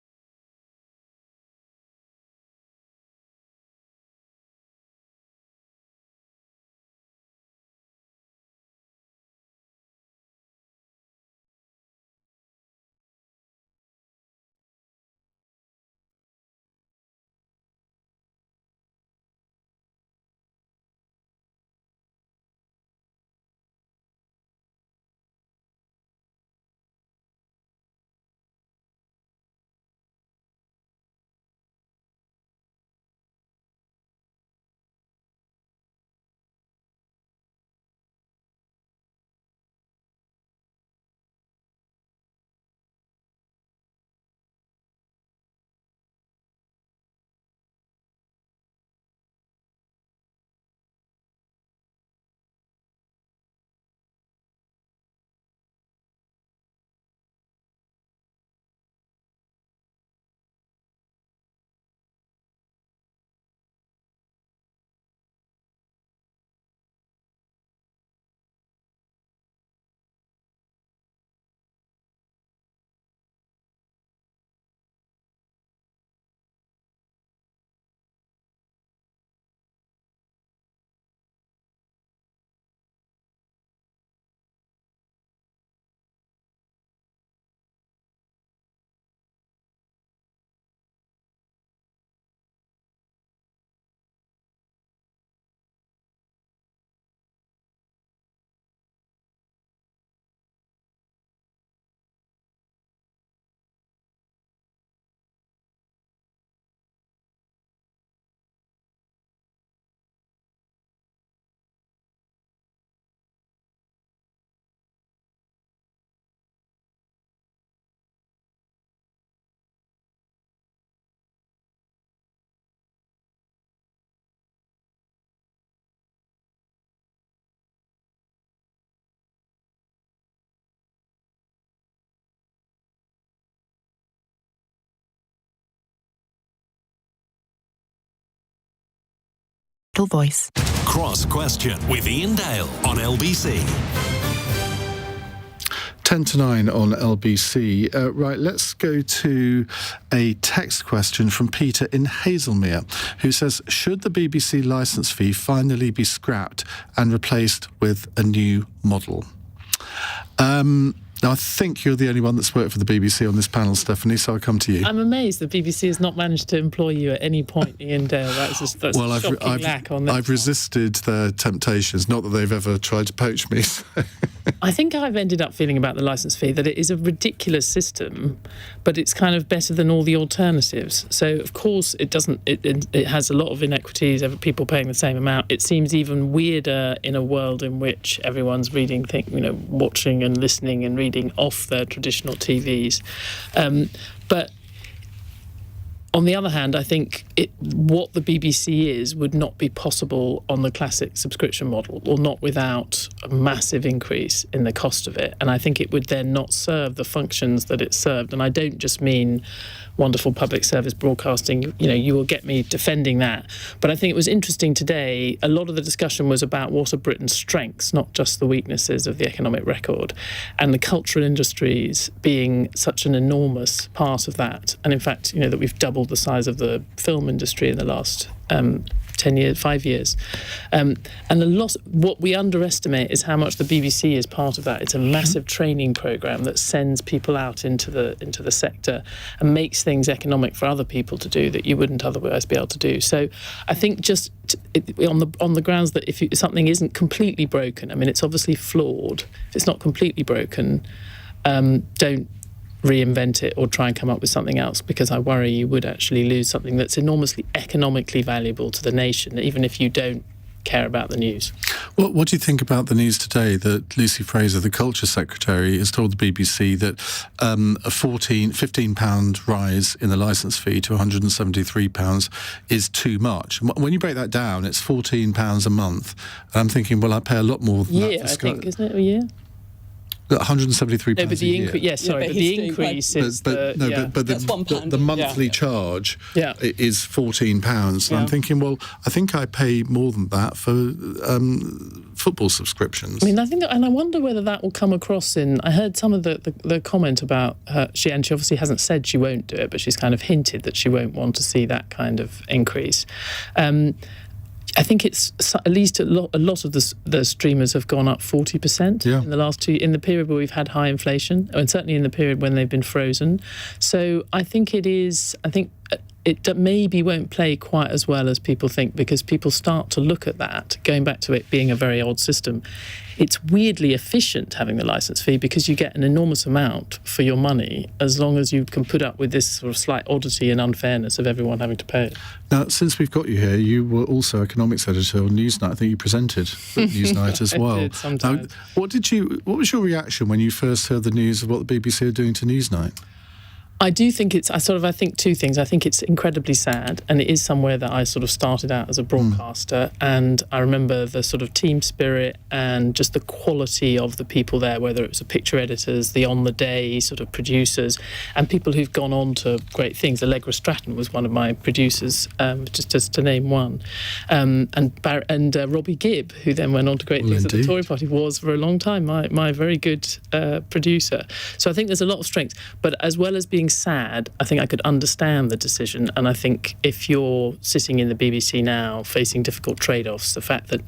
Vital Voice. Cross Question with Iain Dale on LBC. 10 to 9 on LBC. Right, let's go to a text question from Peter in Hazelmere, who says, should the BBC licence fee finally be scrapped and replaced with a new model? Now, I think you're the only one that's worked for the BBC on this panel, Stephanie, so I'll come to you. I'm amazed the BBC has not managed to employ you at any point, Iain Dale. That's a shocking lack on this. I've resisted their temptations, not that they've ever tried to poach me. I think I've ended up feeling about the licence fee that it is a ridiculous system, but it's kind of better than all the alternatives. So, of course, it doesn't. It has a lot of inequities, people paying the same amount. It seems even weirder in a world in which everyone's watching and listening and reading off their traditional TVs. But on the other hand, I think what the BBC would not be possible on the classic subscription model, or not without a massive increase in the cost of it. And I think it would then not serve the functions that it served. And I don't just mean wonderful public service broadcasting. You will get me defending that. But I think it was interesting today, a lot of the discussion was about what are Britain's strengths, not just the weaknesses of the economic record, and the cultural industries being such an enormous part of that. And in fact, that we've doubled the size of the film industry in the last 5 years. And what we underestimate is how much the BBC is part of that. It's a massive training programme that sends people out into the sector and makes things economic for other people to do that you wouldn't otherwise be able to do. So I think just on the grounds that if something isn't completely broken, it's obviously flawed. If it's not completely broken, don't reinvent it or try and come up with something else, because I worry you would actually lose something that's enormously economically valuable to the nation, even if you don't care about the news. Well, what do you think about the news today that Lucy Fraser, the Culture Secretary, has told the BBC that a £15 rise in the licence fee to £173 is too much? When you break that down, it's £14 a month. And I'm thinking, well, I pay a lot more than that. I think, isn't it, a year? £173 no, but the increase. Yes, sorry, but the increase is the monthly charge is £14. And I'm thinking, well, I think I pay more than that for football subscriptions. I think, and I wonder whether that will come across in. I heard some of the comment about her. She obviously hasn't said she won't do it, but she's kind of hinted that she won't want to see that kind of increase. I think it's at least a lot of the streamers have gone up 40% in the last in the period where we've had high inflation, and certainly in the period when they've been frozen. So I think it maybe won't play quite as well as people think, because people start to look at that, going back to it being a very odd system. It's weirdly efficient having the licence fee, because you get an enormous amount for your money as long as you can put up with this sort of slight oddity and unfairness of everyone having to pay it. Now, since we've got you here, you were also economics editor on Newsnight. I think you presented at Newsnight as well. I did sometimes. What was your reaction when you first heard the news of what the BBC are doing to Newsnight? I do think I think two things. I think it's incredibly sad, and it is somewhere that I sort of started out as a broadcaster, and I remember the sort of team spirit and just the quality of the people there, whether it was the picture editors, the on-the-day sort of producers, and people who've gone on to great things. Allegra Stratton was one of my producers, just to name one, and Robbie Gibb, who then went on to great things at the Tory Party, was for a long time my very good producer. So I think there's a lot of strength, but as well as being sad, I think I could understand the decision. And I think if you're sitting in the BBC now facing difficult trade-offs, the fact that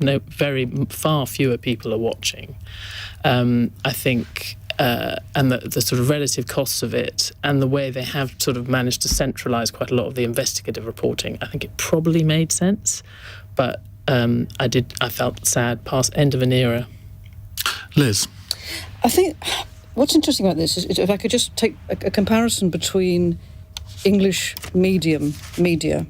far fewer people are watching, I think, and the sort of relative costs of it, and the way they have sort of managed to centralise quite a lot of the investigative reporting, I think it probably made sense. But I felt sad past end of an era. Liz? I think what's interesting about this is if I could just take a comparison between English medium media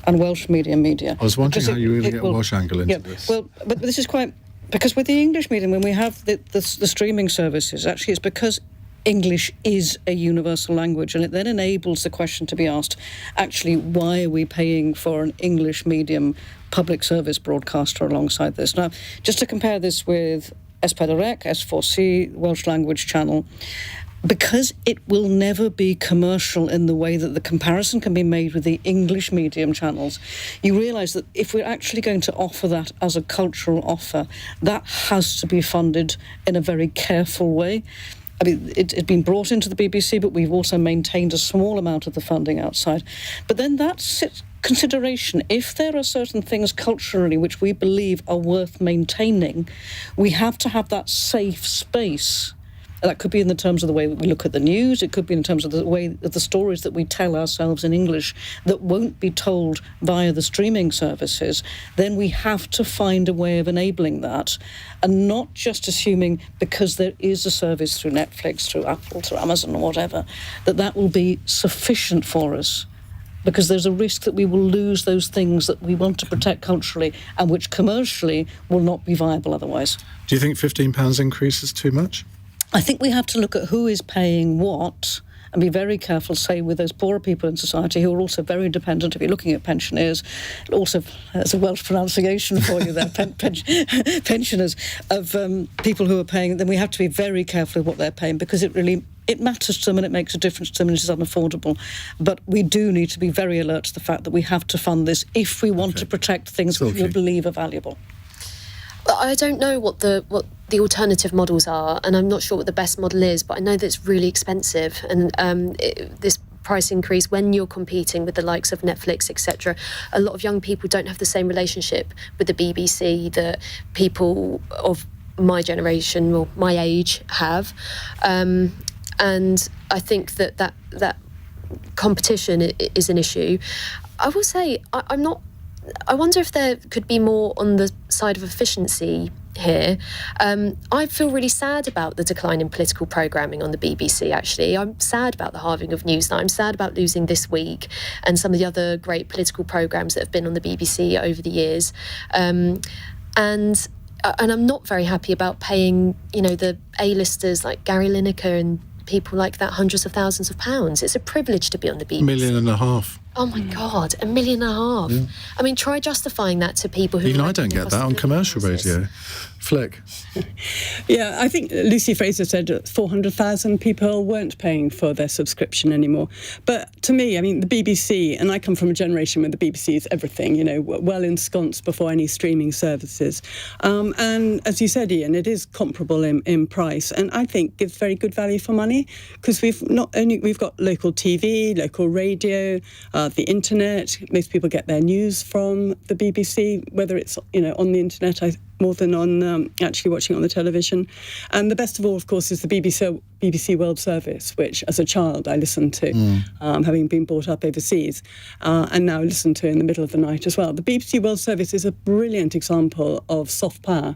and Welsh medium media. I was wondering how you were going to get a Welsh angle into this. Well, but this is quite... Because with the English medium, when we have the streaming services, actually it's because English is a universal language, and it then enables the question to be asked, actually, why are we paying for an English medium public service broadcaster alongside this? Now, just to compare this with S4C, S4C, Welsh language channel, because it will never be commercial in the way that the comparison can be made with the English medium channels, you realise that if we're actually going to offer that as a cultural offer, that has to be funded in a very careful way. I mean, it's been brought into the BBC, but we've also maintained a small amount of the funding outside. But then that's consideration. If there are certain things culturally which we believe are worth maintaining, we have to have that safe space. That could be in the terms of the way that we look at the news. It could be in terms of the way that the stories that we tell ourselves in English that won't be told via the streaming services. Then we have to find a way of enabling that, and not just assuming because there is a service through Netflix, through Apple, through Amazon or whatever, that will be sufficient for us. Because there's a risk that we will lose those things that we want to protect culturally and which commercially will not be viable otherwise. Do you think £15 increase is too much? I think we have to look at who is paying what and be very careful, say, with those poorer people in society who are also very dependent. If you're looking at pensioners, also, that's a Welsh pronunciation for you there, pensioners, of people who are paying, then we have to be very careful with what they're paying because it matters to them and it makes a difference to them and it is unaffordable. But we do need to be very alert to the fact that we have to fund this if we want to protect things which we believe are valuable. Well, I don't know what the alternative models are, and I'm not sure what the best model is, but I know that it's really expensive. And this price increase, when you're competing with the likes of Netflix, etc., a lot of young people don't have the same relationship with the BBC that people of my generation or my age have. And I think that competition is an issue. I will say, I wonder if there could be more on the side of efficiency here. I feel really sad about the decline in political programming on the BBC, actually. I'm sad about the halving of Newsnight. I'm sad about losing This Week and some of the other great political programmes that have been on the BBC over the years. And I'm not very happy about paying, the A-listers like Gary Lineker and people like that hundreds of thousands of pounds. It's a privilege to be on the BBC. $1.5 million. Oh my God, $1.5 million. Yeah. I mean, try justifying that to people who... Even I don't get that on commercial radio. Flick. Yeah, I think Lucy Fraser said 400,000 people weren't paying for their subscription anymore. But to me, I mean, the BBC, and I come from a generation where the BBC is everything, well ensconced before any streaming services. And as you said, Iain, it is comparable in price, and I think gives very good value for money, because we've got local TV, local radio, the internet. Most people get their news from the BBC, whether it's on the internet more than on actually watching it on the television. And the best of all, of course, is the BBC World Service, which as a child I listened to, having been brought up overseas, and now listen to in the middle of the night as well. The BBC World Service is a brilliant example of soft power.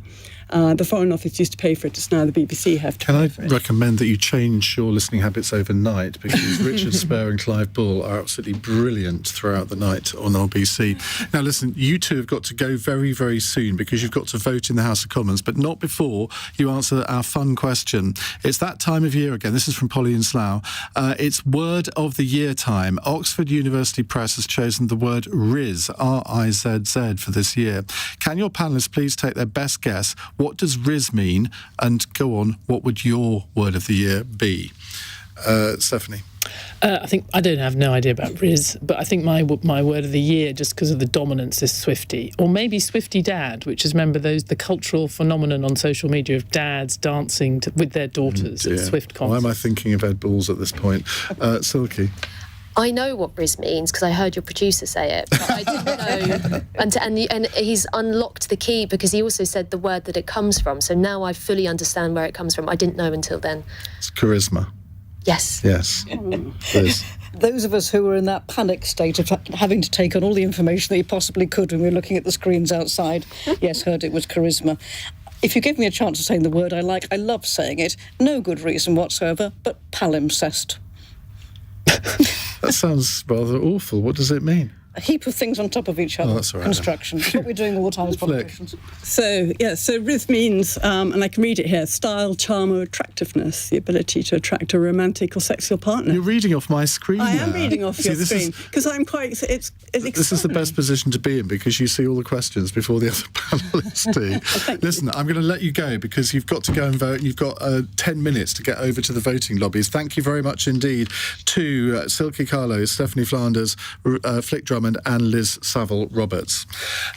The Foreign Office used to pay for it, it's now the BBC have to pay for it. Can I recommend that you change your listening habits overnight, because Richard Spare and Clive Bull are absolutely brilliant throughout the night on RBC. Now listen, you two have got to go very, very soon because you've got to vote in the House of Commons, but not before you answer our fun question. It's that time of year again. This is from Polly in Slough. It's Word of the Year time. Oxford University Press has chosen the word Rizz, R-I-Z-Z, for this year. Can your panellists please take their best guess? What does Rizz mean? And go on, what would your word of the year be? Stephanie? I think I don't have no idea about Rizz, but I think my word of the year, just because of the dominance, is Swiftie, or maybe Swiftie Dad, which is, remember, the cultural phenomenon on social media of dads dancing with their daughters at Swift concerts. Why am I thinking of Ed Balls at this point? Silkie? I know what Rizz means because I heard your producer say it, but I didn't know. And he's unlocked the key because he also said the word that it comes from. So now I fully understand where it comes from. I didn't know until then. It's charisma. Yes. Yes. Those of us who were in that panic state of having to take on all the information that you possibly could when we were looking at the screens outside, yes, heard it was charisma. If you give me a chance of saying the word I like, I love saying it. No good reason whatsoever, but palimpsest. That sounds rather awful. What does it mean? a heap of things on top of each other. Oh, that's all right, construction. That's what we're doing all the time as politicians. So RITH means, and I can read it here, style, charm or attractiveness, the ability to attract a romantic or sexual partner. You're reading off my screen. I am reading off your screen because I'm quite. It's this is the best position to be in because you see all the questions before the other panellists do. Listen, I'm going to let you go because you've got to go and vote. You've got 10 minutes to get over to the voting lobbies. Thank you very much indeed to Silkie, Carlo, Stephanie Flanders, Flick Drummond and Liz Saville Roberts.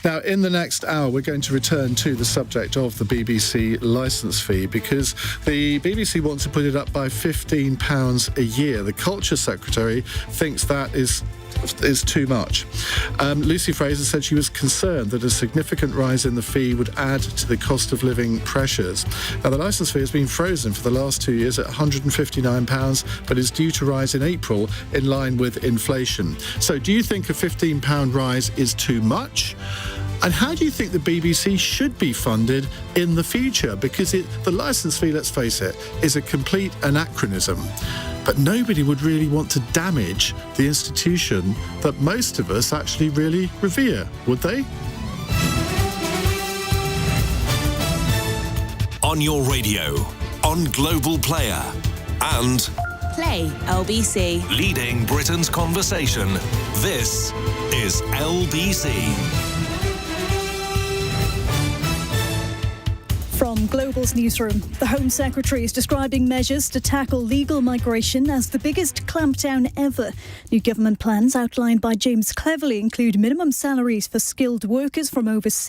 Now, in the next hour, we're going to return to the subject of the BBC licence fee because the BBC wants to put it up by £15 a year. The Culture Secretary thinks that is too much. Lucy Fraser said she was concerned that a significant rise in the fee would add to the cost of living pressures. Now, the licence fee has been frozen for the last 2 years at £159, but is due to rise in April in line with inflation. So do you think a £15 rise is too much? And how do you think the BBC should be funded in the future? Because the licence fee, let's face it, is a complete anachronism. But nobody would really want to damage the institution that most of us actually really revere, would they? On your radio, on Global Player, and Play LBC. leading Britain's conversation, this is LBC. From Global's newsroom, the Home Secretary is describing measures to tackle legal migration as the biggest clampdown ever. New government plans outlined by James Cleverly include minimum salaries for skilled workers from overseas.